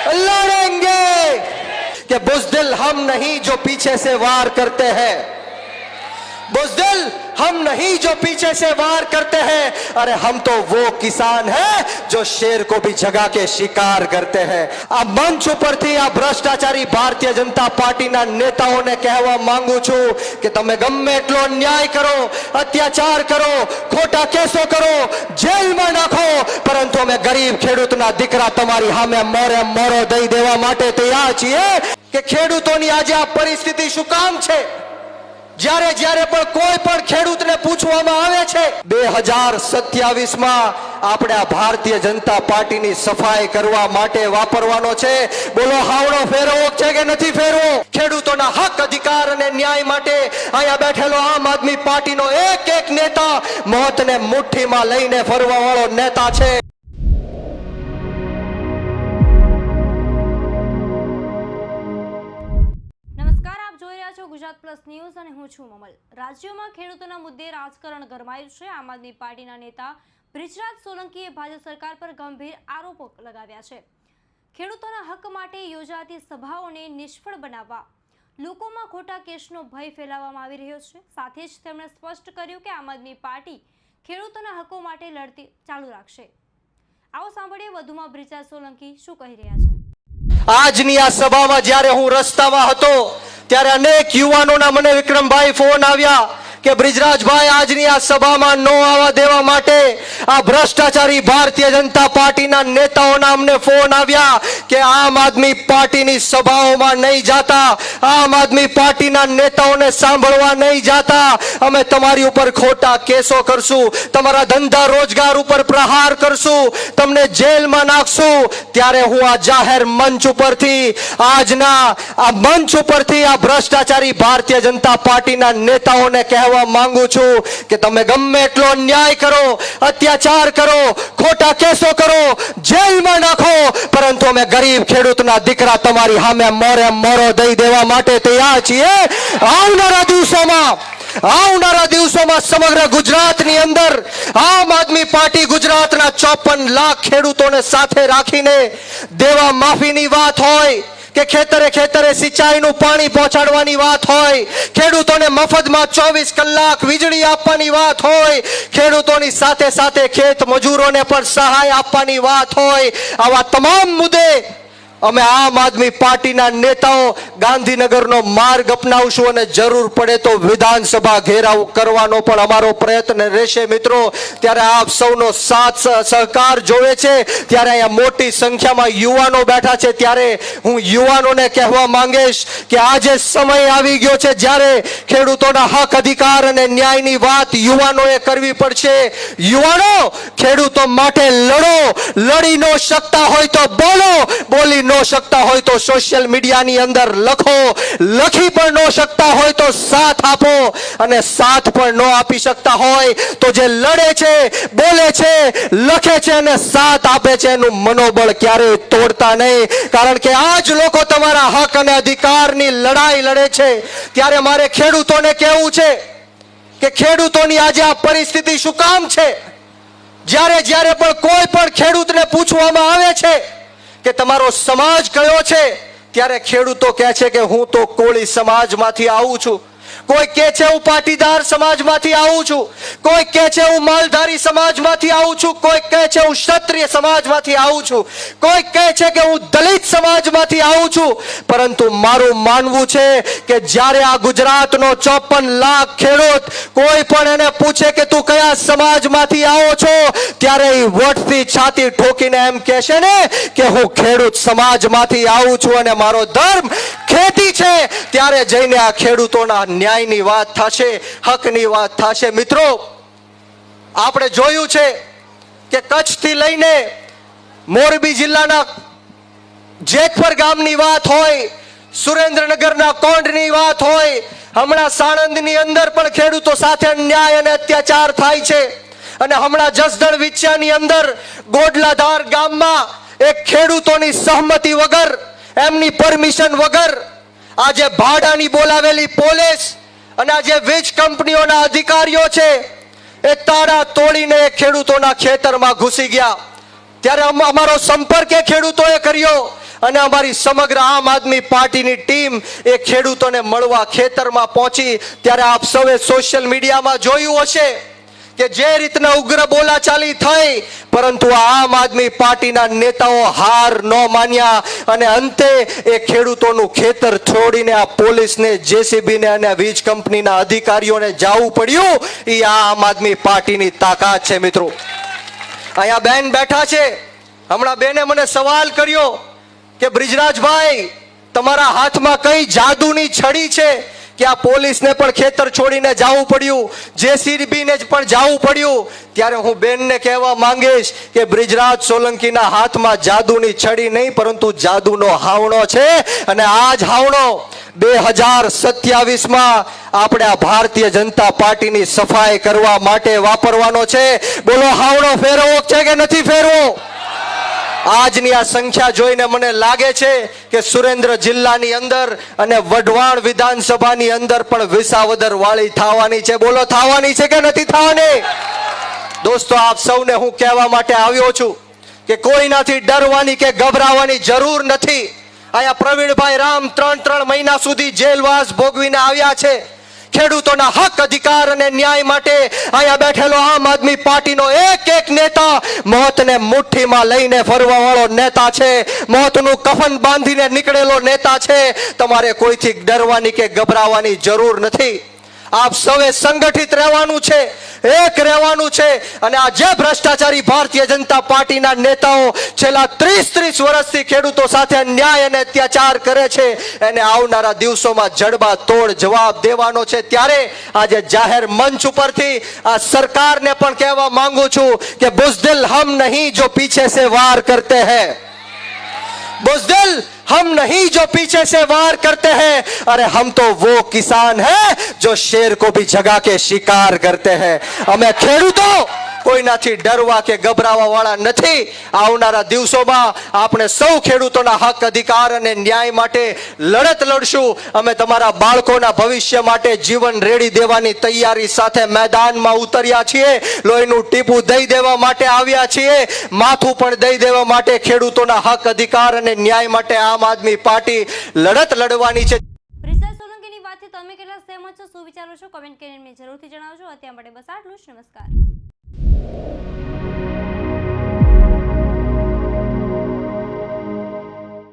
लड़ेंगे कि बुज़दिल हम नहीं जो पीछे से वार करते हैं, बुज़दिल हम नहीं जो पीछे से वार करते हैं, अरे हम तो वो किसान हैं जो शेर को भी जगा के शिकार करते हैं। આ મંચ ઉપરથી આ ભ્રષ્ટાચારી ભારતીય જનતા પાર્ટીના નેતાઓને કહેવા માંગુ છું કે તમે ગમે એટલો અન્યાય કરો, અત્યાચાર કરો, ખોટા કેસો કરો, જેલમાં નાખો, પરંતુ અમે ગરીબ ખેડૂતના દીકરા તમારી સામે મોરે મોરો દઈ દેવા માટે તૈયાર છીએ કે ખેડૂતોની આજે આ પરિસ્થિતિ શું કામ છે। જ્યારે જ્યારે પણ કોઈ પણ ખેડૂતને પૂછવામાં આવે છે 2027 માં આપણે આ ભારતીય જનતા પાર્ટીની સફાઈ કરવા માટે વાપરવાનો છે। બોલો હાવડો ફેરવો છે કે નથી ફેરવો? ખેડૂતોના હક અધિકાર અને ન્યાય માટે અહીંયા બેઠેલો આમ આદમી પાર્ટીનો એક એક નેતા મોતને મુઠ્ઠીમાં લઈને ફરવા વાળો નેતા છે। ગુજરાત પ્લસ ન્યૂઝ અને હું છું મમલ। રાજ્યમાં ખેડૂતોના મુદ્દે રાજકારણ ગરમાયું છે। આમ આદમી પાર્ટીના નેતા બ્રિજરાજ સોલંકીએ ભાજપ સરકાર પર ગંભીર આરોપો લગાવ્યા છે। ખેડૂતોના હક માટે યોજાતી સભાઓને નિષ્ફળ બનાવવા લોકોમાં ખોટા કેસનો ભય ફેલાવવામાં આવી રહ્યો છે। સાથે જ તેમણે સ્પષ્ટ કર્યું કે આમ આદમી પાર્ટી ખેડૂતોના હકો માટે લડતી ચાલુ રાખશે। આવો સાંભળીએ વધુમાં બ્રિજરાજ સોલંકી શું કહી રહ્યા છે। આજની આ સભામાં જ્યારે હું રસ્તામાં હતો ત્યારે અનેક યુવાનોના મને વિક્રમભાઈ ફોન આવ્યા કે બ્રિજરાજભાઈ આજની આ સભામાં નો આવવા દેવા માટે આ ભ્રષ્ટાચારી ભારતીય જનતા પાર્ટીના નેતાઓના અમને ફોન આવ્યા કે આમ આદમી પાર્ટીની સભાઓમાં નહીં જાતા, આમ આદમી પાર્ટીના નેતાઓને સાંભળવા નહીં જાતા, અમે તમારી ઉપર ખોટા કેસો કરશું, તમારા ધંધા રોજગાર ઉપર પ્રહાર કરશું, તમને જેલમાં નાખશું। ત્યારે હું આ જાહેર મંચ ઉપરથી આજના આ મંચ ઉપરથી આ ભ્રષ્ટાચારી ભારતીય જનતા પાર્ટીના નેતાઓને કહેવા માંગુ છું કે તમે ગમે એટલો અન્યાય કરો, અત્યાચાર કરો, ખોટા કેસો કરો, જેલમાં નાખો, પરંતુ અમે ગરીબ ખેડૂતના દીકરા તમારી સામે મોરે મોરો દઈ દેવા માટે તૈયાર છીએ। આવનારા દિવસોમાં સમગ્ર ગુજરાતની અંદર આમ આદમી પાર્ટી ગુજરાતના 54 લાખ ખેડૂતોને સાથે રાખીને દેવા માફીની વાત હોય કે ખેતરે ખેતરે સિંચાઈનું પાણી પહોંચાડવાની વાત હોય, ખેડૂતોને મફતમાં 24 કલાક વીજળી આપવાની વાત હોય, ખેડૂતોની સાથે સાથે ખેત મજૂરોને પણ સહાય આપવાની વાત હોય, આવા તમામ મુદ્દે અમે આમ આદમી પાર્ટીના નેતાઓ ગાંધીનગરનો માર્ગ અપનાવશું અને જરૂર પડે તો વિધાનસભા ઘેરાવ કરવાનો પણ અમારો પ્રયત્ન રહેશે। મિત્રો, ત્યારે આપ સૌનો સાથ સહકાર જોવે છે, ત્યારે અહીંયા મોટી સંખ્યામાં યુવાનો બેઠા છે, ત્યારે હું યુવાનોને કહેવા માંગીશ કે આજે સમય આવી ગયો છે જ્યારે ખેડૂતોના હક અધિકાર અને ન્યાયની વાત યુવાનોએ કરવી પડશે। યુવાનો, ખેડૂતો માટે લડો, લડી ન શકતા હોય તો બોલો, બોલી ન શકતા હોય તો સોશિયલ મીડિયાની અંદર લખો, લખી પણ ન શકતા હોય તો સાથ આપો, અને સાથ પણ ન આપી શકતા હોય તો જે લડે છે, બોલે છે, લખે છે અને સાથ આપે છે એનું મનોબળ ક્યારેય તોડતા નહીં, કારણ કે આજ લોકો તમારા હક અને અધિકારની લડાઈ લડે છે। ત્યારે મારે ખેડૂતોને કહેવું છે કે ખેડૂતોની આજે આ પરિસ્થિતિ શું કામ છે। જ્યારે જ્યારે પણ કોઈ પણ ખેડૂતને પૂછવામાં આવે છે કે તમારો સમાજ કયો છે, ત્યારે ખેડૂતો કહે છે કે હું તો કોળી સમાજમાંથી આવું છું, કોઈ કહે છે હું પાટીદાર સમાજમાંથી આવું છું, કોઈ કહે છે હું માલધારી સમાજમાંથી આવું છું, કોઈ કહે છે હું ક્ષત્રિય સમાજમાંથી આવું છું, કોઈ કહે છે કે હું દલિત સમાજમાંથી આવું છું, પરંતુ મારું માનવું છે કે જ્યારે આ ગુજરાતનો 54 લાખ ખેડૂત કોઈ પણ એને પૂછે કે તું કયા સમાજમાંથી આવો છો, ત્યારે એ વટથી છાતી ઠોકીને એમ કહેશે ને કે હું ખેડૂત સમાજમાંથી આવું છું અને મારો ધર્મ ખેતી છે। ત્યારે જઈને આ ખેડૂતોના ન્યાયની વાત થશે, હકની વાત થશે। મિત્રો, આપણે જોયું છે કે કચ્છથી લઈને મોરબી જિલ્લાના જેતપર ગામની વાત હોય, સુરેન્દ્રનગરના કોંઢની વાત હોય, હમણાં સાણંદની અંદર પણ ખેડૂતો સાથે અન્યાય અને અત્યાચાર થાય છે, અને હમણાં જસદણ વિછિયાની અંદર ગોડલાધાર ગામમાં એક ખેડૂતોની સહમતિ વગર, એમની પરમિશન વગર આજે ભાડાની બોલાવેલી પોલીસ અને આજે વીજ કંપનીઓના અધિકારીઓ છે એ તાળા તોડીને ખેડૂતોના ખેતરમાં ઘૂસી ગયા। ત્યારે અમારો સંપર્ક એ ખેડૂતોએ કર્યો અને અમારી સમગ્ર આમ આદમી પાર્ટીની ટીમ એ ખેડૂતોને મળવા ખેતરમાં પહોંચી ત્યારે આપ સૌએ સોશિયલ મીડિયામાં જોયું હશે કે જે રીતના ઉગ્ર બોલાચાલી થઈ, પરંતુ આમ આદમી પાર્ટીના નેતાઓ હાર ન માન્યા અને અંતે એ ખેડૂતોનું ખેતર છોડીને આ પોલીસને, જેસીબીને અને વીજ કંપનીના અધિકારીઓને જવું પડ્યું. એ આમ આદમી પાર્ટીની તાકાત છે મિત્રો. અહીંયા બેન બેઠા છે, હમણાં બેને મને સવાલ કર્યો કે બ્રિજરાજભાઈ, તમારા હાથમાં કઈ જાદુની છડી છે કે આ પોલીસને પણ ખેતર છોડીને જવું પડ્યું, જેસીબીને પણ જવું પડ્યું? ત્યારે હું બેનને કહેવા માંગીશ કે બ્રિજરાજ સોલંકીના હાથમાં જાદુની છડી નહીં, પરંતુ જાદુનો હાવણો છે. અને આ જ હાવણો 2027માં આપણે આ ભારતીય જનતા પાર્ટીની સફાઈ કરવા માટે વાપરવાનો છે. બોલો, હાવણો ફેરવો છે કે નથી ફેરવો? આજની આ સંખ્યા જોઈને મને લાગે છે કે સુરેન્દ્ર જિલ્લાની અંદર અને વઢવાણ વિધાનસભાની અંદર પણ વિસાવદર વાળી થવાની છે. બોલો, થવાની છે કે નથી થવાની? દોસ્તો, આપ સૌને હું કહેવા માટે આવ્યો છું કે કોઈનાથી ડરવાની કે ગભરાવાની જરૂર નથી. અહીંયા પ્રવીણભાઈ રામ 3 મહિના સુધી જેલવાસ ભોગવીને આવ્યા છે. ખેડૂતોના હક, અધિકાર અને ન્યાય માટે અહીંયા બેઠેલો આમ આદમી પાર્ટીનો એક નેતા મોતને મુઠ્ઠીમાં લઈને ફરવા વાળો નેતા છે, મોતનું કફન બાંધીને નીકળેલો નેતા છે. તમારે કોઈથી ડરવાની કે ગભરાવાની જરૂર નથી. આપ સૌએ સંગઠિત રહેવાનું છે, એક રહેવાનું છે. અને આ જે ભ્રષ્ટાચારી ભારતીય જનતા પાર્ટીના નેતાઓ છેલ્લા 30 વર્ષથી ખેડૂતો સાથે અન્યાય અને અત્યાચાર કરે છે, એને આવનારા દિવસોમાં જડબા તોડ જવાબ દેવાનો છે. ત્યારે આજે જાહેર મંચ ઉપરથી આ સરકારને પણ કહેવા માંગુ છું કે બુઝદિલ હમ નહીં જો પીછે સે વાર કરતે हैं, बुज़दिल हम नहीं जो पीछे से वार करते हैं, अरे हम तो वो किसान हैं जो शेर को भी जगा के शिकार करते हैं. અમે ખેડૂતો કોઈનાથી ડરવા કે ગભરાવા વાળા નથી. આવનારા દિવસોમાં આપણે સૌ ખેડૂતોના હક, અધિકાર અને ન્યાય માટે લડત લડશું. અમે તમારા બાળકોના ભવિષ્ય માટે જીવન રેડી દેવાની તૈયારી સાથે મેદાનમાં ઉતર્યા છીએ. લોહીનું ટીપું દઈ દેવા માટે આવ્યા છીએ, માથું પણ દઈ દેવા માટે. ખેડૂતોના હક, અધિકાર અને ન્યાય માટે આમ આદમી પાર્ટી લડત લડવાની છે. બ્રિજરાજ સોલંકીની વાતથી તમે કેટલા સહેમત છો, શું વિચારો છો? કમેન્ટ કરીને જરૂરથી જણાવજો. અત્યાર માટે બસ આટલું જ. નમસ્કાર.